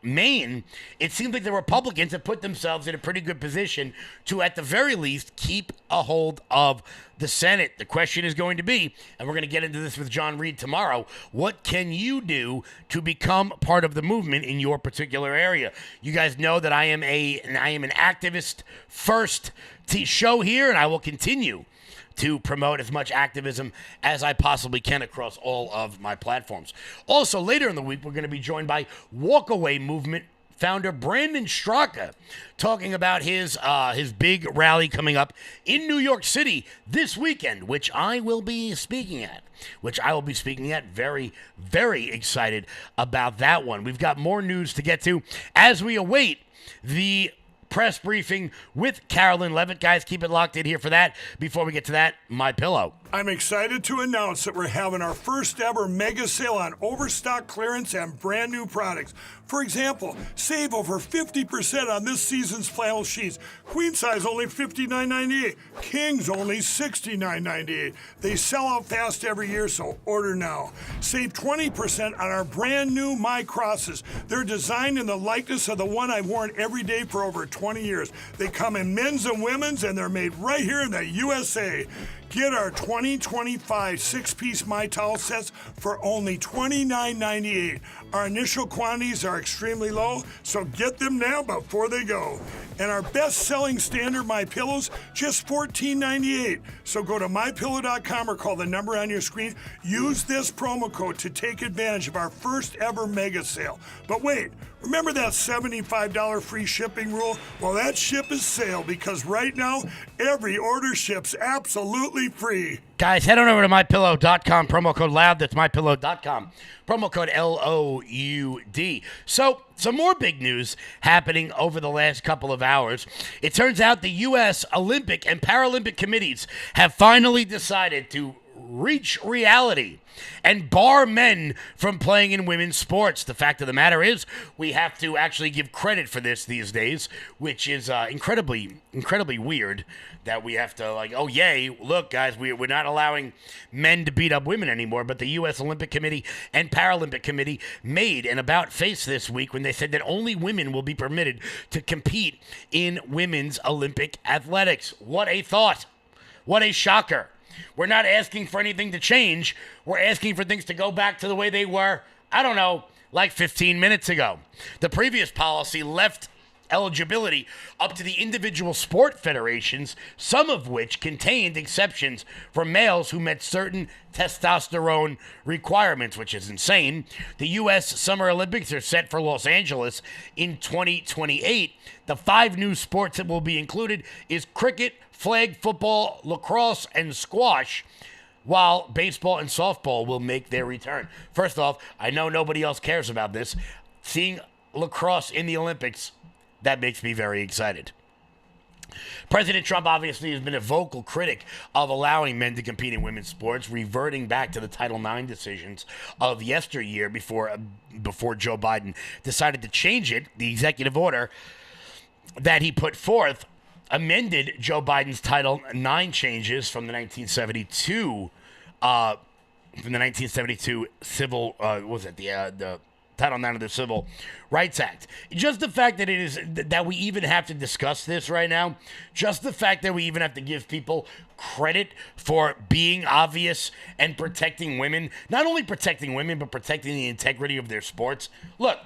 Maine, it seems like the Republicans have put themselves in a pretty good position to, at the very least, keep a hold of the Senate. The question is going to be, and we're going to get into this with John Reed tomorrow, what can you do to become part of the movement in your particular area? You guys know that I am an activist first show here, and I will continue to promote as much activism as I possibly can across all of my platforms. Also, later in the week, we're going to be joined by Walkaway Movement founder Brandon Straka, talking about his big rally coming up in New York City this weekend, which I will be speaking at. Very, very excited about that one. We've got more news to get to as we await the press briefing with Carolyn Levitt. Guys, keep it locked in here for that. Before we get to that, MyPillow. I'm excited to announce that we're having our first ever mega sale on overstock clearance and brand new products. For example, save over 50% on this season's flannel sheets. Queen size only $59.98. Kings only $69.98. They sell out fast every year, so order now. Save 20% on our brand new My Crosses. They're designed in the likeness of the one I've worn every day for over 20 years. They come in men's and women's, and they're made right here in the USA. Get our 2025 six-piece My Towel sets for only $29.98. Our initial quantities are extremely low, so get them now before they go. And our best-selling standard My Pillows, just $14.98. So go to MyPillow.com or call the number on your screen. Use this promo code to take advantage of our first ever mega sale. But wait, remember that $75 free shipping rule? Well, that ship is sailed because right now, every order ships absolutely free. Guys, head on over to MyPillow.com, promo code LOUD. That's MyPillow.com, promo code LOUD. So, some more big news happening over the last couple of hours. It turns out the U.S. Olympic and Paralympic committees have finally decided to reach reality and bar men from playing in women's sports. The fact of the matter is, we have to actually give credit for this these days, which is incredibly weird that we have to, like, oh, yay, look, guys, we're not allowing men to beat up women anymore. But the U.S. Olympic Committee and Paralympic Committee made an about-face this week when they said that only women will be permitted to compete in women's Olympic athletics. What a thought. What a shocker. We're not asking for anything to change. We're asking for things to go back to the way they were, I don't know, like 15 minutes ago. The previous policy left eligibility up to the individual sport federations, some of which contained exceptions for males who met certain testosterone requirements, which is insane. The U.S. Summer Olympics are set for Los Angeles in 2028. The 5 new sports that will be included is cricket, flag football, lacrosse, and squash, while baseball and softball will make their return. First off, I know nobody else cares about this. Seeing lacrosse in the Olympics, that makes me very excited. President Trump obviously has been a vocal critic of allowing men to compete in women's sports, reverting back to the Title IX decisions of yesteryear before Joe Biden decided to change it. The executive order that he put forth amended Joe Biden's Title IX changes from the 1972 civil the Title IX of the Civil Rights Act. Just the fact that it is that we even have to discuss this right now, just the fact that we even have to give people credit for being obvious and protecting women, not only protecting women, but protecting the integrity of their sports. Look,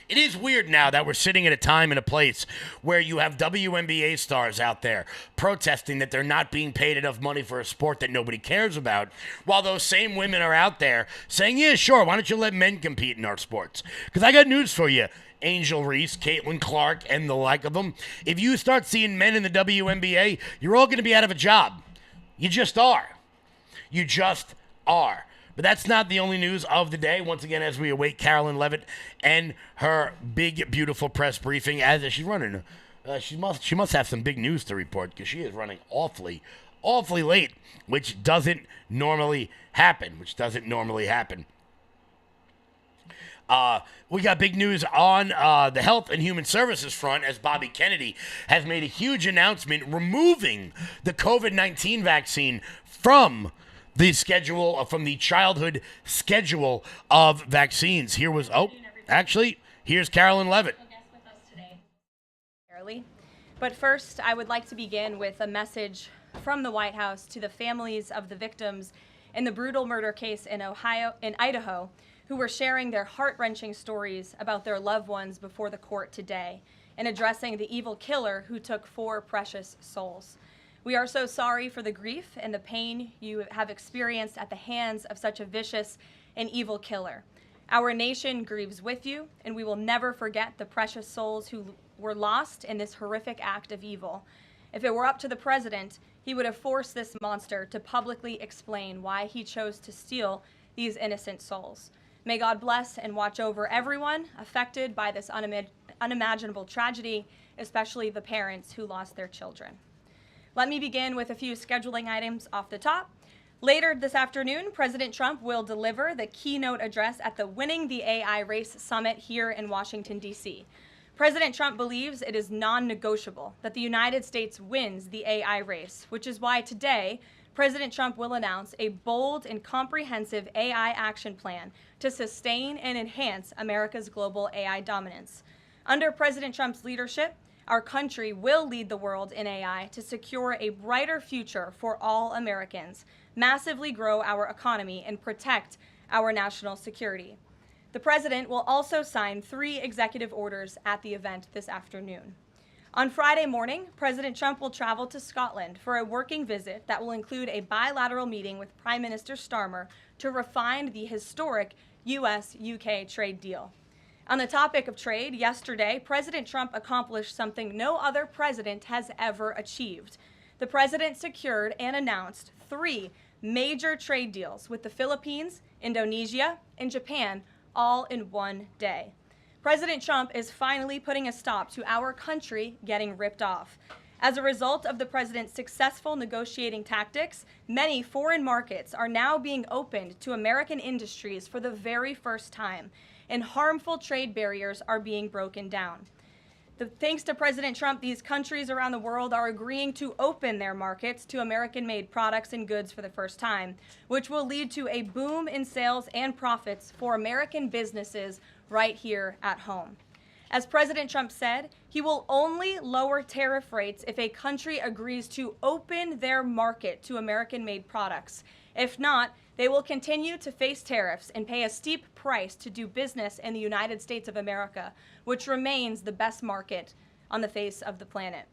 it is weird now that we're sitting at a time and a place where you have WNBA stars out there protesting that they're not being paid enough money for a sport that nobody cares about, while those same women are out there saying, yeah, sure, why don't you let men compete in our sports? Because I got news for you, Angel Reese, Caitlin Clark, and the like of them. If you start seeing men in the WNBA, you're all going to be out of a job. You just are. You just are. But that's not the only news of the day. Once again, as we await Carolyn Levitt and her big, beautiful press briefing, as she's running, she must have some big news to report because she is running awfully late, which doesn't normally happen. We got big news on the Health and Human Services front as Bobby Kennedy has made a huge announcement removing the COVID-19 vaccine from the schedule, from the childhood schedule of vaccines. Here's Carolyn Levitt. But first, I would like to begin with a message from the White House to the families of the victims in the brutal murder case in Idaho, who were sharing their heart-wrenching stories about their loved ones before the court today and addressing the evil killer who took 4 precious souls. We are so sorry for the grief and the pain you have experienced at the hands of such a vicious and evil killer. Our nation grieves with you, and we will never forget the precious souls who were lost in this horrific act of evil. If it were up to the president, he would have forced this monster to publicly explain why he chose to steal these innocent souls. May God bless and watch over everyone affected by this unimaginable tragedy, especially the parents who lost their children. Let me begin with a few scheduling items off the top. Later this afternoon, President Trump will deliver the keynote address at the Winning the AI Race Summit here in Washington, D.C. President Trump believes it is non-negotiable that the United States wins the AI race, which is why today, President Trump will announce a bold and comprehensive AI action plan to sustain and enhance America's global AI dominance. Under President Trump's leadership, our country will lead the world in AI to secure a brighter future for all Americans, massively grow our economy, and protect our national security. The president will also sign 3 executive orders at the event this afternoon. On Friday morning, President Trump will travel to Scotland for a working visit that will include a bilateral meeting with Prime Minister Starmer to refine the historic U.S.-UK trade deal. On the topic of trade, yesterday, President Trump accomplished something no other president has ever achieved. The president secured and announced 3 major trade deals with the Philippines, Indonesia, and Japan, all in one day. President Trump is finally putting a stop to our country getting ripped off. As a result of the president's successful negotiating tactics, many foreign markets are now being opened to American industries for the very first time, and harmful trade barriers are being broken down. Thanks to President Trump, these countries around the world are agreeing to open their markets to American-made products and goods for the first time, which will lead to a boom in sales and profits for American businesses right here at home. As President Trump said, he will only lower tariff rates if a country agrees to open their market to American-made products. If not, they will continue to face tariffs and pay a steep price to do business in the United States of America, which remains the best market on the face of the planet.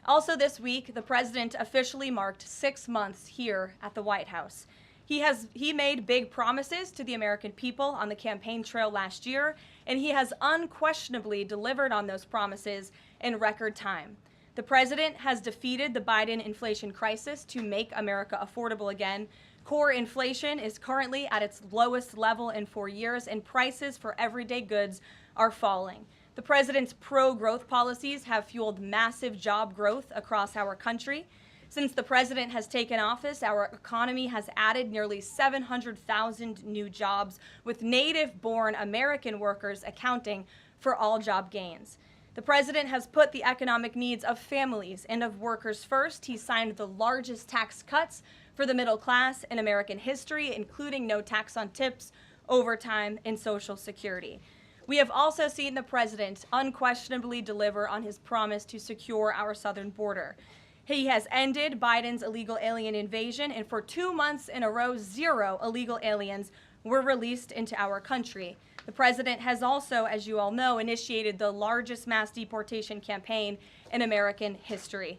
Also this week, the president officially marked 6 months here at the White House. He made big promises to the American people on the campaign trail last year, and he has unquestionably delivered on those promises in record time. The president has defeated the Biden inflation crisis to make America affordable again. Core inflation is currently at its lowest level in 4 years, and prices for everyday goods are falling. The president's pro-growth policies have fueled massive job growth across our country. Since the president has taken office, our economy has added nearly 700,000 new jobs, with native-born American workers accounting for all job gains. The president has put the economic needs of families and of workers first. He signed the largest tax cuts for the middle class in American history, including no tax on tips, overtime, and Social Security. We have also seen the president unquestionably deliver on his promise to secure our southern border. He has ended Biden's illegal alien invasion, and for 2 months in a row, 0 illegal aliens were released into our country. The president has also, as you all know, initiated the largest mass deportation campaign in American history.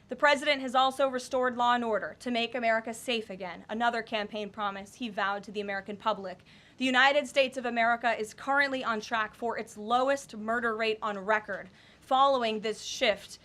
The president has also restored law and order to make America safe again, another campaign promise he vowed to the American public. The United States of America is currently on track for its lowest murder rate on record, following this shift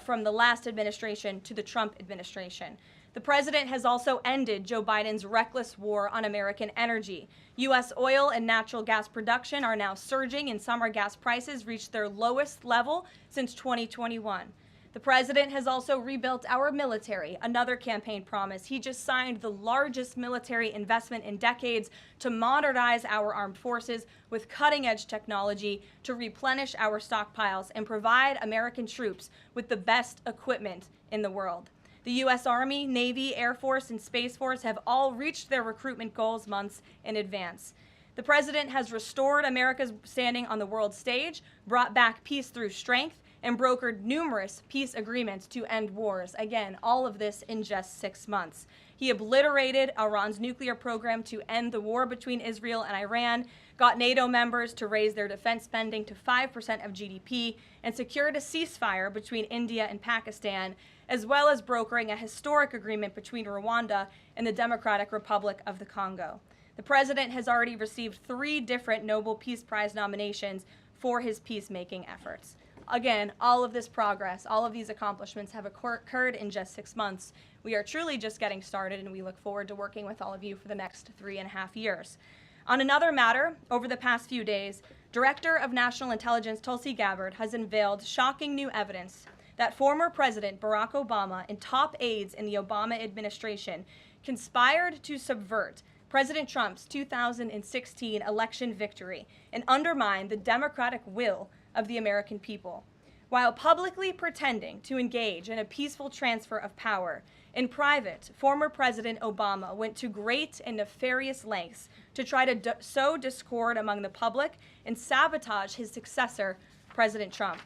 from the last administration to the Trump administration. The president has also ended Joe Biden's reckless war on American energy. U.S. oil and natural gas production are now surging, and summer gas prices reached their lowest level since 2021. The president has also rebuilt our military, another campaign promise. He just signed the largest military investment in decades to modernize our armed forces with cutting-edge technology to replenish our stockpiles and provide American troops with the best equipment in the world. The U.S. Army, Navy, Air Force, and Space Force have all reached their recruitment goals months in advance. The president has restored America's standing on the world stage, brought back peace through strength, and brokered numerous peace agreements to end wars. Again, all of this in just 6 months. He obliterated Iran's nuclear program to end the war between Israel and Iran, got NATO members to raise their defense spending to 5% of GDP, and secured a ceasefire between India and Pakistan, as well as brokering a historic agreement between Rwanda and the Democratic Republic of the Congo. The president has already received 3 different Nobel Peace Prize nominations for his peacemaking efforts. Again, all of this progress, all of these accomplishments have occurred in just 6 months. We are truly just getting started, and we look forward to working with all of you for the next 3.5 years. On another matter, over the past few days, Director of National Intelligence Tulsi Gabbard has unveiled shocking new evidence that former President Barack Obama and top aides in the Obama administration conspired to subvert President Trump's 2016 election victory and undermine the democratic will of the American people. While publicly pretending to engage in a peaceful transfer of power, in private, former President Obama went to great and nefarious lengths to try to sow discord among the public and sabotage his successor, President Trump.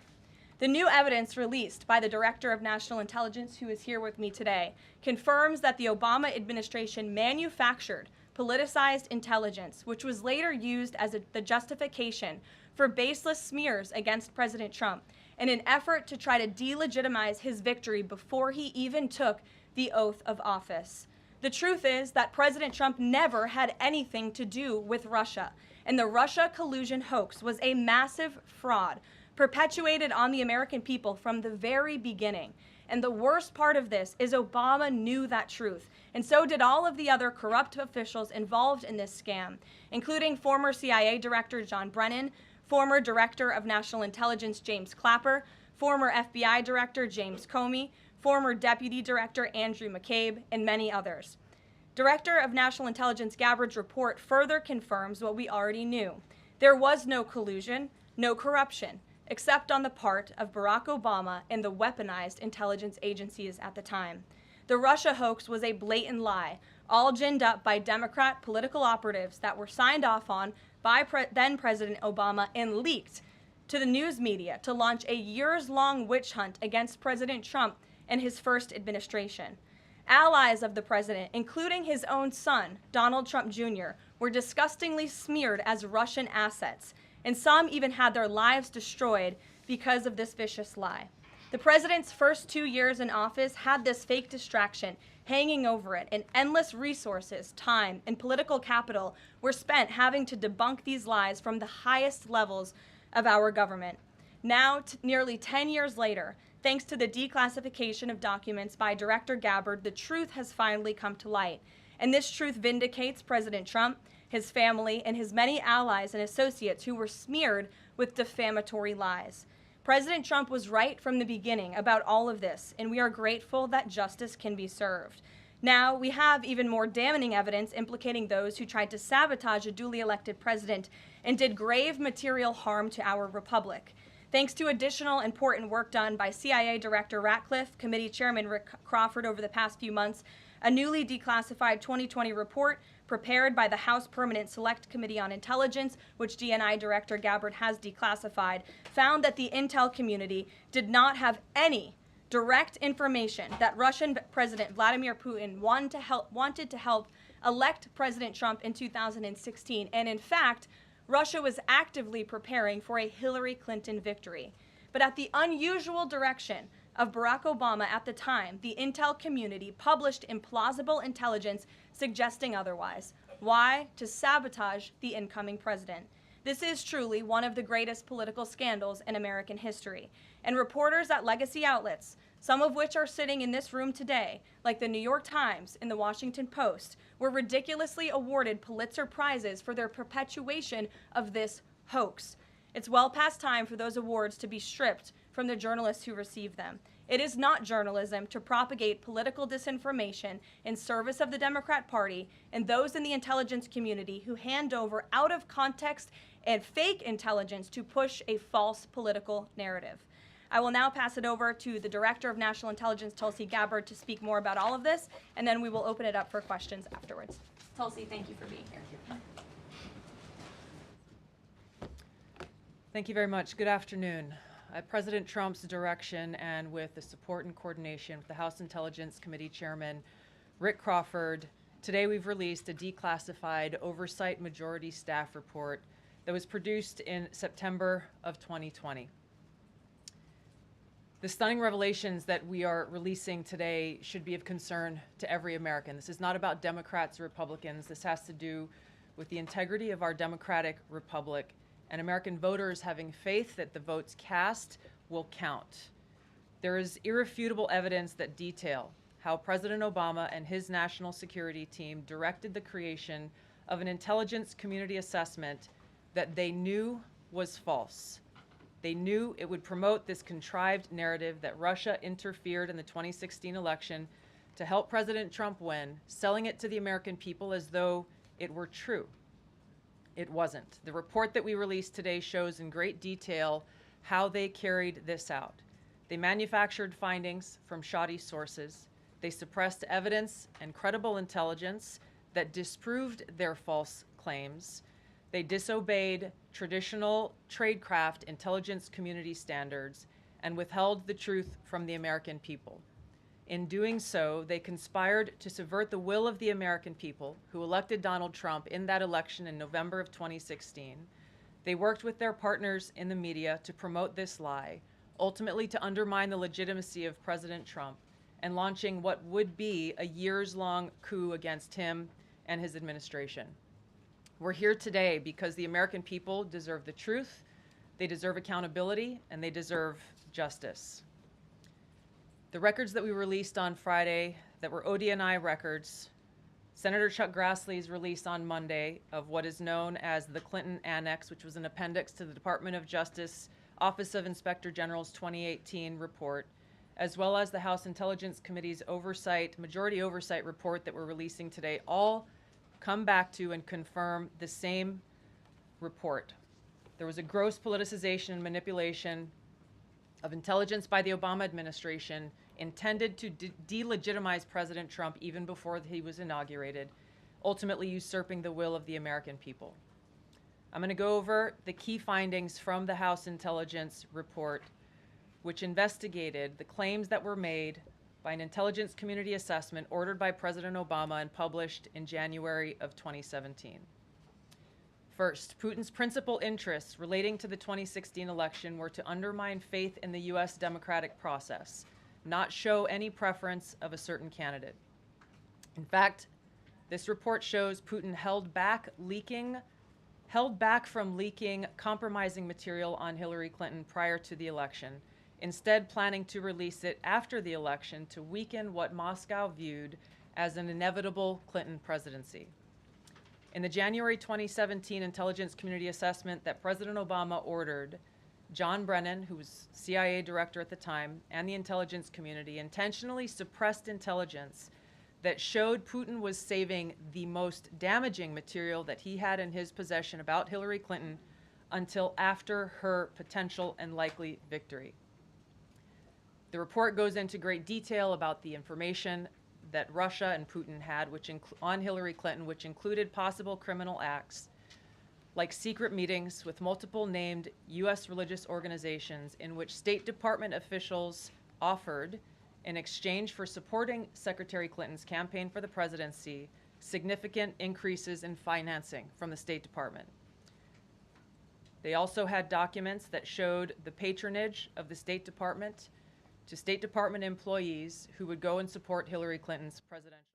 The new evidence released by the Director of National Intelligence, who is here with me today, confirms that the Obama administration manufactured politicized intelligence, which was later used as the justification for baseless smears against President Trump in an effort to try to delegitimize his victory before he even took the oath of office. The truth is that President Trump never had anything to do with Russia, and the Russia collusion hoax was a massive fraud perpetuated on the American people from the very beginning. And the worst part of this is Obama knew that truth, and so did all of the other corrupt officials involved in this scam, including former CIA Director John Brennan, former Director of National Intelligence James Clapper, former FBI Director James Comey, former Deputy Director Andrew McCabe, and many others. Director of National Intelligence Gabbard's report further confirms what we already knew. There was no collusion, no corruption, except on the part of Barack Obama and the weaponized intelligence agencies at the time. The Russia hoax was a blatant lie, all ginned up by Democrat political operatives that were signed off on by then President Obama and leaked to the news media to launch a years-long witch hunt against President Trump and his first administration. Allies of the president, including his own son, Donald Trump Jr., were disgustingly smeared as Russian assets, and some even had their lives destroyed because of this vicious lie. The president's first 2 years in office had this fake distraction hanging over it, and endless resources, time, and political capital were spent having to debunk these lies from the highest levels of our government. Now, nearly 10 years later, thanks to the declassification of documents by Director Gabbard, the truth has finally come to light. And this truth vindicates President Trump, his family, and his many allies and associates who were smeared with defamatory lies. President Trump was right from the beginning about all of this, and we are grateful that justice can be served. Now, we have even more damning evidence implicating those who tried to sabotage a duly elected president and did grave material harm to our republic. Thanks to additional important work done by CIA Director Ratcliffe, Committee Chairman Rick Crawford over the past few months, a newly declassified 2020 report prepared by the House Permanent Select Committee on Intelligence, which DNI Director Gabbard has declassified, found that the intel community did not have any direct information that Russian President Vladimir Putin wanted to help elect President Trump in 2016. And in fact, Russia was actively preparing for a Hillary Clinton victory. But at the unusual direction of Barack Obama at the time, the intel community published implausible intelligence suggesting otherwise. Why? To sabotage the incoming president. This is truly one of the greatest political scandals in American history. And reporters at legacy outlets, some of which are sitting in this room today, like the New York Times and the Washington Post, were ridiculously awarded Pulitzer Prizes for their perpetuation of this hoax. It's well past time for those awards to be stripped from the journalists who receive them. It is not journalism to propagate political disinformation in service of the Democrat Party and those in the intelligence community who hand over out of context and fake intelligence to push a false political narrative. I will now pass it over to the Director of National Intelligence, Tulsi Gabbard, to speak more about all of this, and then we will open it up for questions afterwards. Tulsi, thank you for being here. Thank you very much. Good afternoon. At President Trump's direction and with the support and coordination with the House Intelligence Committee Chairman Rick Crawford, today we've released a declassified Oversight Majority Staff report that was produced in September of 2020. The stunning revelations that we are releasing today should be of concern to every American. This is not about Democrats or Republicans. This has to do with the integrity of our democratic republic and American voters having faith that the votes cast will count. There is irrefutable evidence that detail how President Obama and his national security team directed the creation of an intelligence community assessment that they knew was false. They knew it would promote this contrived narrative that Russia interfered in the 2016 election to help President Trump win, selling it to the American people as though it were true. It wasn't. The report that we released today shows in great detail how they carried this out. They manufactured findings from shoddy sources. They suppressed evidence and credible intelligence that disproved their false claims. They disobeyed traditional tradecraft intelligence community standards and withheld the truth from the American people. In doing so, they conspired to subvert the will of the American people who elected Donald Trump in that election in November of 2016. They worked with their partners in the media to promote this lie, ultimately to undermine the legitimacy of President Trump and launching what would be a years-long coup against him and his administration. We're here today because the American people deserve the truth, they deserve accountability, and they deserve justice. The records that we released on Friday that were ODNI records, Senator Chuck Grassley's release on Monday of what is known as the Clinton Annex, which was an appendix to the Department of Justice Office of Inspector General's 2018 report, as well as the House Intelligence Committee's majority oversight report that we're releasing today, all come back to and confirm the same report. There was a gross politicization and manipulation of intelligence by the Obama administration intended to delegitimize President Trump even before he was inaugurated, ultimately usurping the will of the American people. I'm going to go over the key findings from the House Intelligence Report, which investigated the claims that were made by an intelligence community assessment ordered by President Obama and published in January of 2017. First, Putin's principal interests relating to the 2016 election were to undermine faith in the U.S. democratic process, not show any preference of a certain candidate. In fact, this report shows Putin held back from leaking compromising material on Hillary Clinton prior to the election, instead planning to release it after the election to weaken what Moscow viewed as an inevitable Clinton presidency. In the January 2017 intelligence community assessment that President Obama ordered, John Brennan, who was CIA director at the time, and the intelligence community intentionally suppressed intelligence that showed Putin was saving the most damaging material that he had in his possession about Hillary Clinton until after her potential and likely victory. The report goes into great detail about the information that Russia and Putin had on Hillary Clinton, which included possible criminal acts like secret meetings with multiple named U.S. religious organizations in which State Department officials offered, in exchange for supporting Secretary Clinton's campaign for the presidency, significant increases in financing from the State Department. They also had documents that showed the patronage of the State Department to State Department employees who would go and support Hillary Clinton's presidential